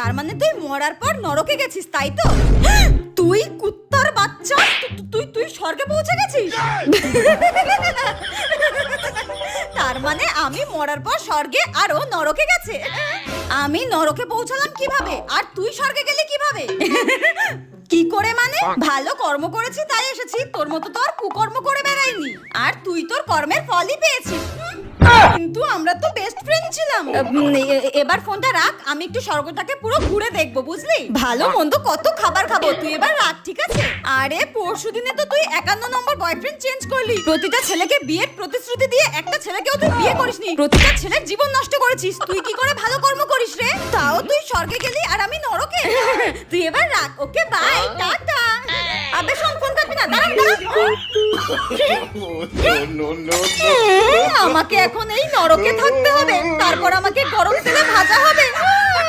তার মানে তুই মরার পর নরকে গেছিস তাই তো? তুই কুত্তার বাচ্চা, তুই তুই স্বর্গে পৌঁছে গেছিস? তার মানে আমি মরার পর স্বর্গে আর ও নরকে গেছে। আমি নরকে পৌঁছালাম কিভাবে আর তুই স্বর্গে গেলি কিভাবে? কি করে মানে? ভালো কর্ম করেছি তাই এসেছি, তোর মতো তো আর কুকর্ম করে বেড়াইনি। আর তুই তোর কর্মের ফলই পেয়েছিস। কিন্তু আমরা তো বেস্ট ফ্রেন্ড ছিলাম। এবার ফোনটা রাখ, আমি একটু স্বর্গটাকে পুরো ঘুরে দেখবো, বুঝলি? ভালো মন্দ কত খাবার খাবো, তুই এবার রাখ, ঠিক আছে? আরে পরশুদিনে তো তুই 51 নম্বর বয়ফ্রেন্ড চেঞ্জ করলি। প্রতিটা ছেলেকে বিয়ের প্রতিশ্রুতি দিয়ে একটা ছেলেকেও তুই বিয়ে করিসনি। প্রতিটা ছেলের জীবন নষ্ট করেছিস। তুই কি করে ভালো কর্ম করিস রে? তাও তুই স্বর্গে গেলি আর আমি নরকে। তুই এবার রাখ, ওকে বাই, টাটা। আবে শোন, ফোন কাটবি না, দাঁড়া দাঁড়া। আমাকে এখন এই নরকে থাকতে হবে, তারপর আমাকে গরম তেলে